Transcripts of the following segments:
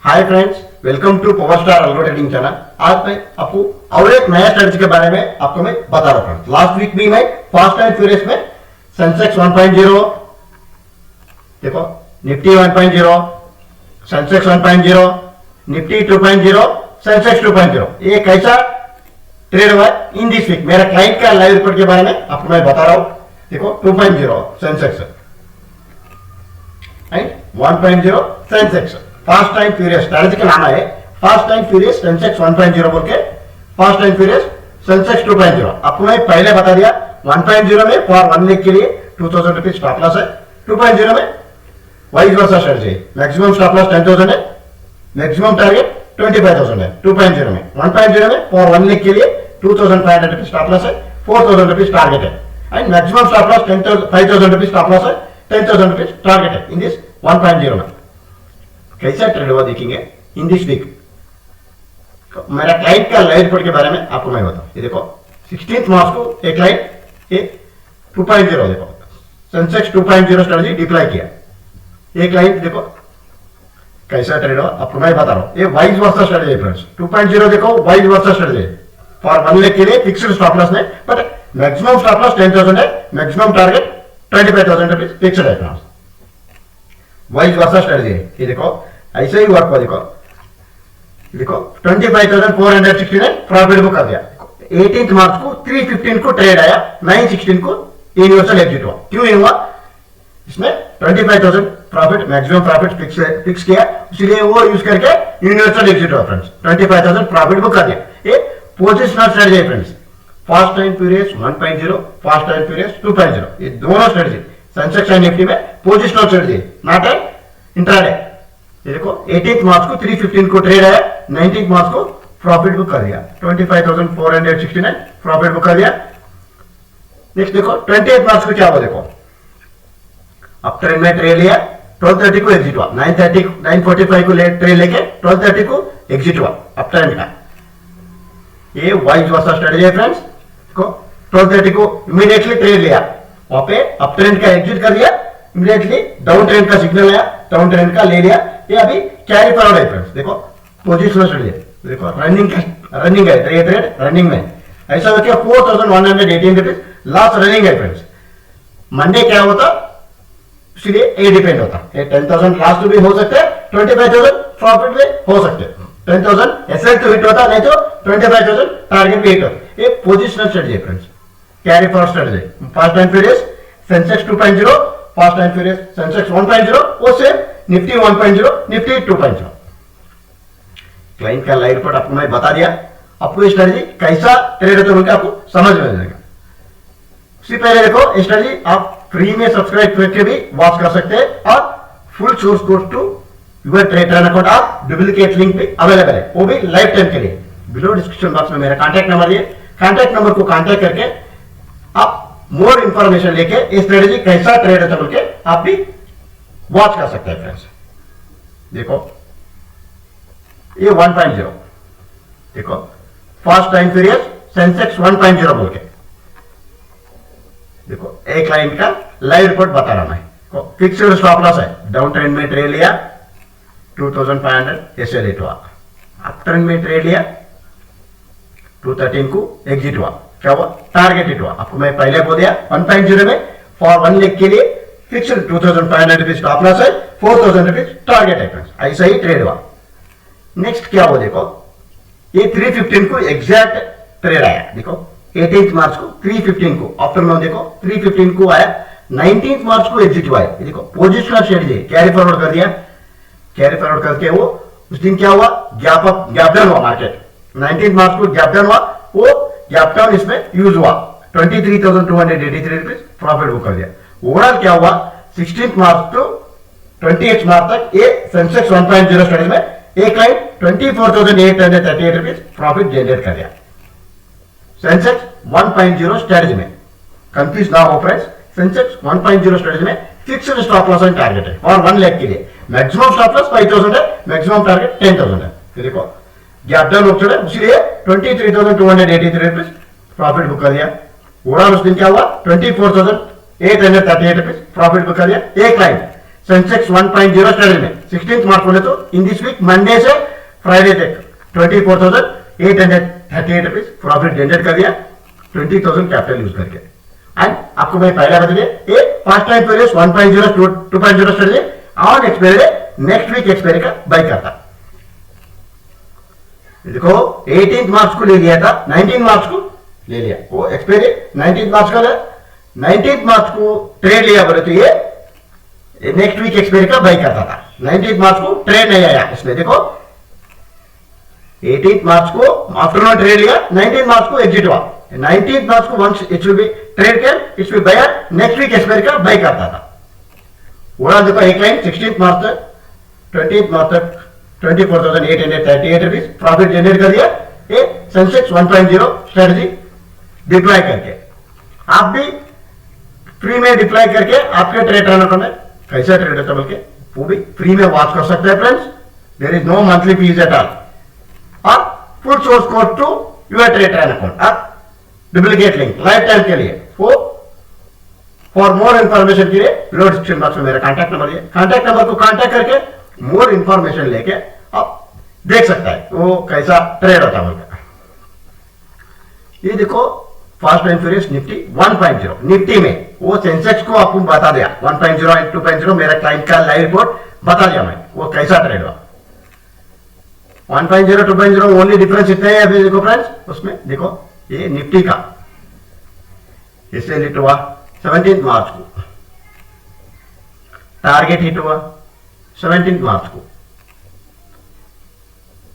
Hi friends, welcome to power star algo trading channel. आज मैं आपको और एक नया स्ट्रेटजी के बारे में आपको मैं बता रहा हूँ। लास्ट वीक भी मैं फास्ट एंड फ्यूरियस में सेंसेक्स 1.0 देखो, निफ्टी 1.0, सेंसेक्स 1.0, निफ्टी 2.0, सेंसेक्स 2.0 ये कैसा ट्रेड हुआ इन दिस वीक। मेरा क्लाइंट का लाइव रिपोर्ट के बारे में आपको मैं बता रहा हूँ। देखो 2.0 Sensex and 1.0 Sensex fast and furious strategy का नाम है। फास्ट एंड फ्यूरियस सेंसेक्स 1.0 बोल के फास्ट एंड फ्यूरियस सेंसेक्स 2.0 आपको मैं पहले बता दिया। 1.0 में फॉर 1 वीक के लिए 2000 रुपीज स्टॉप लॉस है। 2.0 में vice versa strategy, maximum stop loss 10,000 है, मैक्सिमम टारगेट 25,000 है 2.0 में। 1.0 में फॉर 1 वीक के लिए 2,500 रुपीज स्टॉप लॉस है, 4,000 रुपीज टारगेट है and maximum stop loss 5,000 rupees stop loss है, 10,000 रुपीज टारगेट है इन दिस 1.0 में। कैसा ट्रेड हुआ देखेंगे इन दिस वीक। मेरा क्लाइंट का लाइव रिपोर्ट के बारे में आपको मैं बताऊं। ये देखो 16 मार्च को एक क्लाइंट ये 2.0 देखो सेंसेक्स 2.0 स्ट्रेटजी डिप्लॉय किया। ये क्लाइंट देखो कैसा ट्रेड हुआ आपको मैं बता रहा हूं। ये वाइस वर्सा स्ट्रेटजी है फ्रेंड्स। 2.0 देखो vice versa strategy for 1 week के लिए फिक्स्ड स्टॉप लॉस है, बट मैक्सिमम स्टॉप लॉस 10,000 है, मैक्सिमम टारगेट 25,000 रुपीज फिक्स्ड है। वाइस वर्सा स्ट्रेटजी है। ये देखो ऐसे ही वर्क हुआ। देखो 25,469 प्रॉफिट बुक कर दिया। 18 मार्च को 315 को ट्रेड आया, 9/16 को यूनिवर्सल एग्जिट हुआ। क्यों हुआ? इसमें 25,000 प्रॉफिट मैक्सिमम प्रॉफिट फिक्स किया, इसलिए वो यूज करके यूनिवर्सल एग्जिट हुआ फ्रेंड्स। 25,000 प्रॉफिट बुक कर दिया। ये पोजिशनल स्ट्रेटजी है friends. Fast and furious 1.0, fast and furious 2.0 ये दोनों स्ट्रेटजी सेंसेक्स एंड निफ्टी में positional strategy, not a intraday. ये देखो 18 मार्च को 315 को ट्रेड आया, 19 मार्च को प्रॉफिट बुक कर दिया, 25,469 प्रॉफिट बुक कर दिया। नेक्स्ट देखो 28 मार्च को क्या हुआ देखो, अब ट्रेड में ट्रेड लिया, 12:30 को एग्जिट हुआ, 9:45 को ट्रेड लेके 12:30 को एग्जिट हुआ अप ट्रेंड का। ये वाइस वर्सा स्ट्रेटजी है फ्रेंड्स। देखो 12:30 को इमीडिएटली ट्रेड लिया, वहां पे अप ट्रेंड का एग्जिट कर दिया, इमीडिएटली डाउन ट्रेंड का सिग्नल आया, डाउन ट्रेंड का ले लिया। ये अभी कैरी फॉरवर्ड है फ्रेंड्स। देखो पोजिशनल स्ट्रेटजी देखो रनिंग है, ट्रेड रनिंग में ऐसा हो गया 4,118 रुपीज लॉस रनिंग है फ्रेंड्स। मंडे क्या होता इसलिए ये डिपेंड होता है। 10,000 लॉस भी हो सकते हैं, 25,000 प्रॉफिट भी हो सकते हैं। 10,000 एसएल तो हिट होता, नहीं तो 25,000 टारगेट भी हिट होता। ये पोजिशनल स्ट्रेटजी है friends, carry forward strategy. Fast and furious Sensex 2.0, fast and furious Sensex 1.0 वो से निफ्टी 1.0, निफ्टी 2.0। क्लाइंट का लाइव रिपोर्ट आपको मैं बता दिया। आपको ये स्ट्रेटजी कैसा ट्रेड होता है आपको समझ में आ जाएगा। उससे पहले देखो स्ट्रेटजी आप फ्री में सब्सक्राइब करके भी वॉच कर सकते हैं और full source code to your trade account आप डुप्लीकेट लिंक भी अवेलेबल है, वो भी लाइफ टाइम के लिए। बिलो डिस्क्रिप्शन बॉक्स में मेरा कॉन्टैक्ट नंबर दिए, कॉन्टैक्ट नंबर को कॉन्टैक्ट करके आप मोर इंफॉर्मेशन लेके ये स्ट्रेटजी कैसा ट्रेड होता है के आप भी वॉच कर सकते हैं फ्रेंड्स। देखो ये 1.0 देखो फास्ट एंड फ्यूरियस सेंसेक्स 1.0 बोल के देखो एक क्लाइंट का लाइव रिपोर्ट बता रहा मैं। फिक्स्ड स्टॉप लॉस है, डाउन ट्रेंड में ट्रेड लिया 2,500 एसएल हिट हुआ, अप ट्रेंड में ट्रेड लिया 213 को एग्जिट हुआ, क्या हुआ टारगेट हिट हुआ। आपको मैं पहले बोल दिया 1.0 में फॉर 1 वीक के लिए फिक्स्ड 2,500 रुपीज स्टॉप लॉस है, 4,000 रुपीज टारगेट है फ्रेंड्स। ऐसा ही ट्रेड हुआ। नेक्स्ट क्या हुआ देखो, ये 315 को एग्जैक्ट ट्रेड आया। देखो 18 मार्च को 315 को आफ्टरनून देखो 315 को आया, 19 मार्च को एग्जिट हुआ है। देखो पोजिशनल स्ट्रेटजी कैरी फॉरवर्ड कर दिया, कैरी फॉरवर्ड करके वो उस दिन क्या हुआ गैप डाउन हुआ मार्केट। 19 मार्च को गैप डाउन हुआ, वो गैप डाउन इसमें यूज हुआ, 23,283 रुपीज प्रॉफिट बुक कर दिया। ओवरऑल क्या हुआ 16 मार्च टू 28 मार्च तक ये सेंसेक्स 1.0 स्ट्रेटजी में एक लाइन 24,838 रुपीज प्रॉफिट जनरेट कर दिया। सेंसेक्स 1.0 स्ट्रेटजी में कंफ्यूज ना हो फ्रेंड्स। सेंसेक्स 1.0 स्ट्रेटजी में fixed stop loss and target है और 1 लाख के लिए मैक्सिमम स्टॉप लॉस 5,000 है, मैक्सिमम टारगेट 10,000 है। देखो गैप डाउन होता है, इसलिए 23,283 रुपीज प्रॉफिट बुक कर दिया। ओवरऑल उस दिन क्या हुआ 24,838 रुपीज प्रॉफिट बुक कर दिया। एक लाइन सेंसेक्स 1.0 स्टडी में 16 मार्च बोले तो इन दिस वीक मंडे से फ्राइडे तक 24,838 रुपीज प्रॉफिट जनरेट कर दिया 20,000 कैपिटल यूज करके। एंड आपको मैं पहले बता दिया ये first time period 1.0 2.0 study on expiry next week expiry का बाय करता। देखो 18 मार्च को ले लिया था, 19 मार्च को ले लिया, वो एक्सपायरी 19 मार्च का 19 मार्च को ट्रेड लिया बोले तो ये नेक्स्ट वीक एक्सपायरी का बाय करता था। 19 मार्च को ट्रेड नहीं आया इसमें, देखो 18 मार्च को आफ्टरनून ट्रेड लिया, 19 मार्च को एग्जिट हुआ। 19 मार्च को once it will be trade can it will buy next week expiry का बाय करता था। वो देखो एक लाइन 16 मार्च तक 20 मार्च तक 24,838 रुपीज प्रॉफिट जनरेट कर दिया ये सेंसेक्स 1.0 स्ट्रेटजी डिप्लॉय करके। आप भी फ्री में डिप्लॉय करके आपके ट्रेड रनर में कैसा ट्रेड होता है बोल के वो भी फ्री में वॉच कर सकते हैं friends. There is no monthly fees at all और full source code to your trade run account और डुप्लीकेट लिंक लाइफ टाइम के लिए। वो फॉर मोर इंफॉर्मेशन के लिए लो डिस्क्रिप्शन बॉक्स में मेरा कांटेक्ट नंबर है, कांटेक्ट नंबर को कांटेक्ट करके मोर इंफॉर्मेशन लेके आप देख सकता है वो कैसा ट्रेड होता है। ये देखो first time period Nifty 1.0 Nifty में वो सेंसेक्स को आपको बता दिया 1.0 एंड 2.0 मेरा क्लाइंट का लाइव रिपोर्ट बता दिया मैं वो कैसा ट्रेड हुआ। 1.0 2.0 ओनली डिफरेंस इतना है अभी देखो फ्रेंड्स उसमें देखो ये निफ्टी का इससे हिट हुआ 17 मार्च को, टारगेट हिट हुआ 17 मार्च को।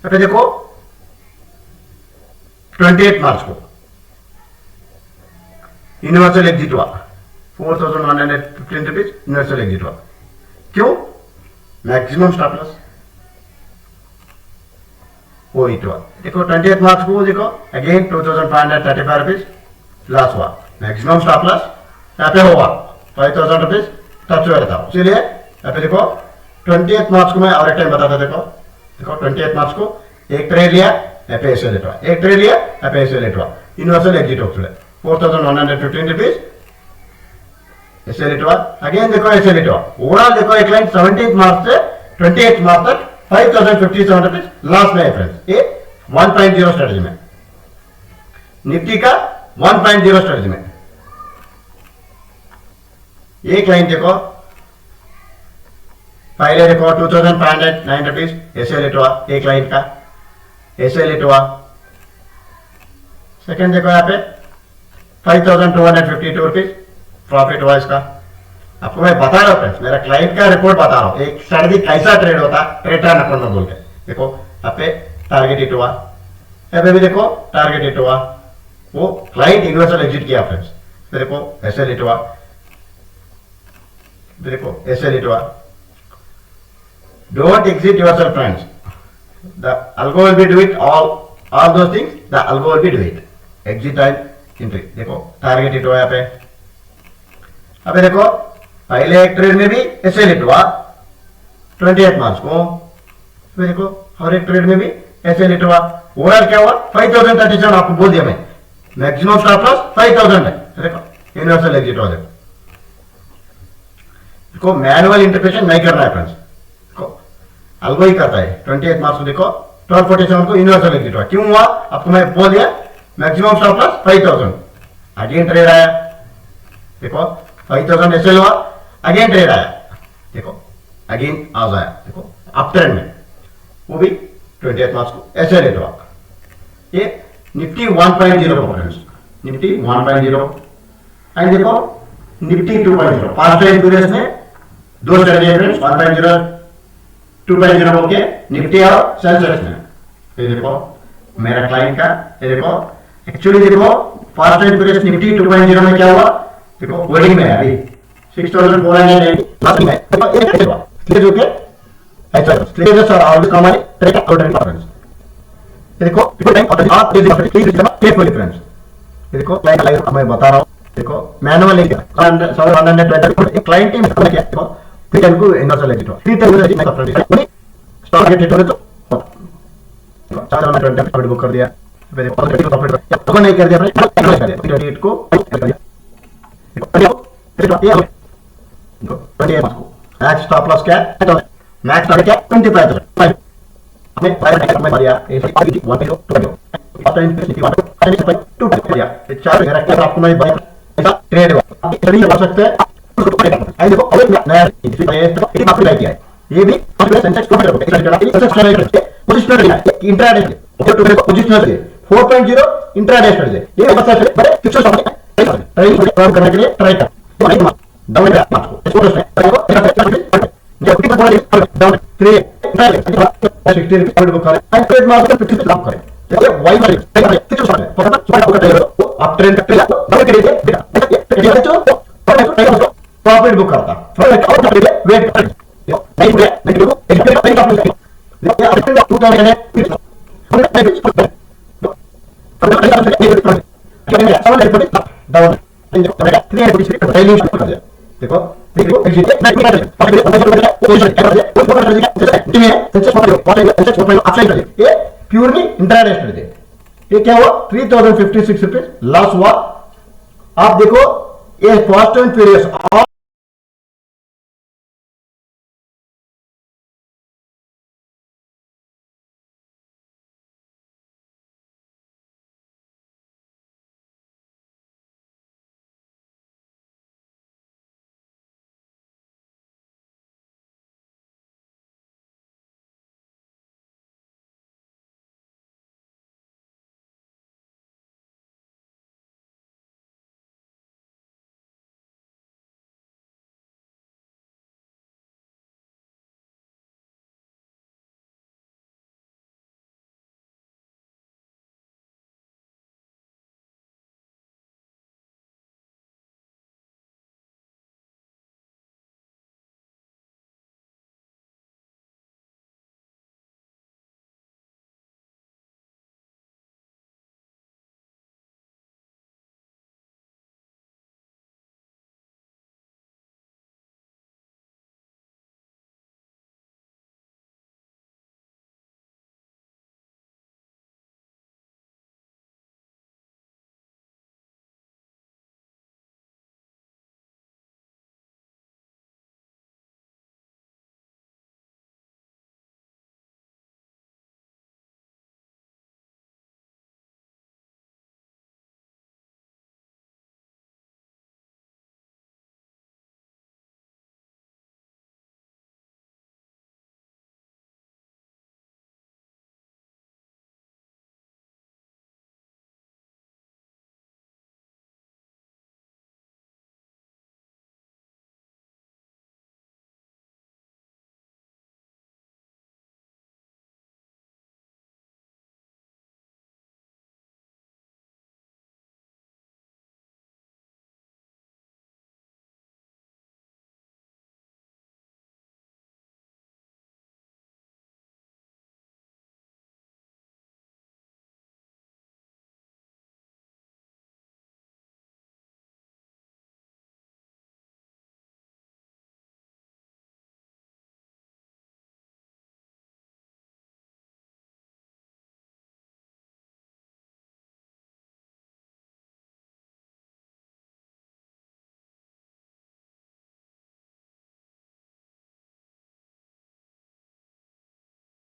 तो देखो 28 मार्च को यूनिवर्सल एग्जिट हुआ 4,115 रुपीज यूनिवर्सल एग्जिट हुआ। क्यों? मैक्सिमम स्टॉप लॉस वो हिट हुआ। देखो 28 मार्च को देखो अगेन 2,535 रुपीज लॉस हुआ, मैक्सिमम स्टॉप लॉस यहाँ पे हुआ 5,000 रुपीज टच हुआ था। इसीलिए यहाँ पे देखो 28 मार्च को मैं और एक टाइम बताता देखो 28 मार्च को एक ट्रेड लिया यहाँ पे ऐसे लेट हुआ, एक ट्रेड लिया यहाँ पे ऐसे लेट हुआ, यूनिवर्सल एग्जिट होता 4,115 रुपीज ऐसे लेट हुआ। अगेन देखो ऐसे लेट हुआ। ओवरऑल देखो एक लाइन 17 मार्च से 28 मार्च तक 5,057 रुपीज लॉस में है फ्रेंड्स। ये 1.0 स्ट्रेटजी में निफ्टी का 1.0 स्ट्रेटजी में एक लाइन देखो पहले देखो 2,509 रुपीज ऐसे लेट हुआ एक लाइन का, ऐसे लेट हुआ। सेकंड देखो यहाँ पे 5,252 रुपीज प्रॉफिट हुआ इसका। आपको मैं बता रहा हूँ फ्रेंड्स मेरा क्लाइंट का रिपोर्ट बता रहा हूँ एक स्ट्रेटजी कैसा ट्रेड होता ट्रेड टर्न अकाउंट में बोल के। देखो यहाँ पे टारगेट हिट हुआ, यहाँ पे भी देखो टारगेट हिट हुआ, वो क्लाइंट यूनिवर्सल एग्जिट किया फ्रेंड्स। देखो ऐसे लेट हुआ, देखो ऐसे लेट हुआ। Don't exit yourself, friends. The algo will be do it all those things. The algo will be do it. Exit time entry. देखो टारगेट हिट हुआ यहाँ पे। अबे देखो पहले एक ट्रेड में भी ऐसे हिट हुआ 28 मार्च को, फिर देखो और एक ट्रेड में भी ऐसे हिट हुआ। ओवरऑल क्या हुआ 5,037 आपको बोल दिया मैं, मैक्सिमम स्टॉप लॉस 5,000 है। देखो यूनिवर्सल एग्जिट हुआ। देखो मैनुअल इंटरप्रिटेशन नहीं करना है फ्रेंड्स, अल्गो ही करता है। 28 मार्च को देखो 1247 को यूनिवर्सल एग्जिट हुआ। क्यों हुआ आपको मैं बोल दिया, maximum stop loss 5,000। Again trade आया, देखो 5,000 एसएल हुआ, अगेन ट्रेड आया, देखो अगेन आज आया, देखो अप ट्रेंड में वो भी 28 मार्च को ऐसे रेट हुआ। ये निफ्टी 1.0 फ्रेंड्स, निफ्टी 1.0 एंड देखो निफ्टी 2.0 पास्ट टाइम पीरियड में दो स्ट्रेटजी है फ्रेंड्स, 1.0 2.0 बोल के निफ्टी और सेंसेक्स में। ये देखो मेरा क्लाइंट का, ये देखो एक्चुअली देखो फर्स्ट टाइम पीरियड निफ्टी 2.0 में क्या हुआ, देखो होल्डिंग में है अभी 6,490 में स्लिप जो के ऐसा स्लिपेजेस और ऑल कमाई ट्रेड आउट एंड फ्रेंड्स। ये देखो इक्वल टाइम और आप दे दीजिए केयरफुली फ्रेंड्स। ये देखो क्लाइंट लाइव मैं बता रहा हूं, देखो मैनुअल एक क्लाइंट टीम क्या देखो फिर इनको इन्वर्सल एग्जिट हुआ, फिर इनको मैं सप्रेस स्टॉक गेट हिट हो तो 420 प्रॉफिट बुक कर दिया, फिर देखो प्रॉफिट तो नहीं कर दिया अपने कर दिया 28 को कर दिया। देखो ये देखो 28 को मैक्स स्टॉप लॉस क्या है, मैक्स टारगेट क्या 25,000 हमने में दिया ये सब आगे 1.2 टाइम पे नीति 1.2 दिया ये चार कैरेक्टर आपको मैं ऐसा ट्रेड हुआ सभी कर सकते हैं। आई देखो अभी नया ये आपको लाइक किया है ये भी सेंसेक्स को करोगे पोजीशनल है इंट्राडे पोजीशनल है 4.0 इंट्राडे स्ट्रेटजी ये बता है बड़े फिक्स ट्रेडिंग काम करने के लिए ट्राई कर डाउन है आपको इसको है जो कितना बड़ा डाउन 3 60 पॉइंट बुक करें एंड ट्रेड मार्केट 50 लाभ करें ये वाई वाली फिक्स है पता सुपर आपको ट्रेड आप ट्रेंड करते हैं डाउन के लिए बेटा ये जो प्रॉफिट बुक करता फिर और करके वेट करें नहीं हुआ नहीं देखो एक नहीं आप ये अपने 2000 है डाउन देखो देखो ये प्योरली इंट्राडे स्ट्रेटजी ये क्या हुआ 3056 रुपीज लॉस हुआ। आप देखो ये first and periods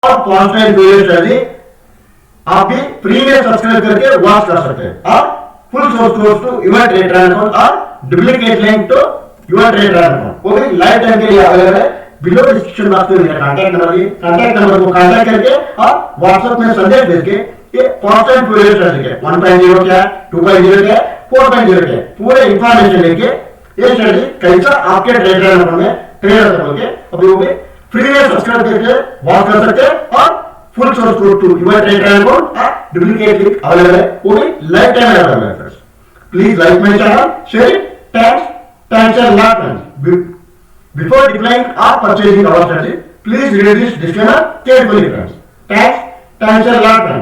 constant period strategy आप भी फ्री में सब्सक्राइब करके वॉच कर सकते हैं और full source course to your trade account और duplicate link to your trade account वो भी लाइफ टाइम के लिए अवेलेबल है। बिलो डिस्क्रिप्शन बॉक्स में मेरा कांटेक्ट नंबर को कांटेक्ट करके और व्हाट्सएप में संदेश भेज के ये कॉन्स्टेंट पीरियड स्ट्रेटजी के 1.0 क्या 2.0 क्या 4.0 क्या पूरे इंफॉर्मेशन लेके ये स्ट्रेटजी कैसा आपके ट्रेड अकाउंट में ट्रेड करके अभी वो भी फ्री में सब्सक्राइब करके वॉच कर सकते हैं और full source code to your trade account duplicate link available है वो भी लाइफ टाइम अवेलेबल है friends. Please like my channel share it thanks a lot friends. Before deploying और purchasing our strategy please read this disclaimer carefully friends. Thanks a lot friends.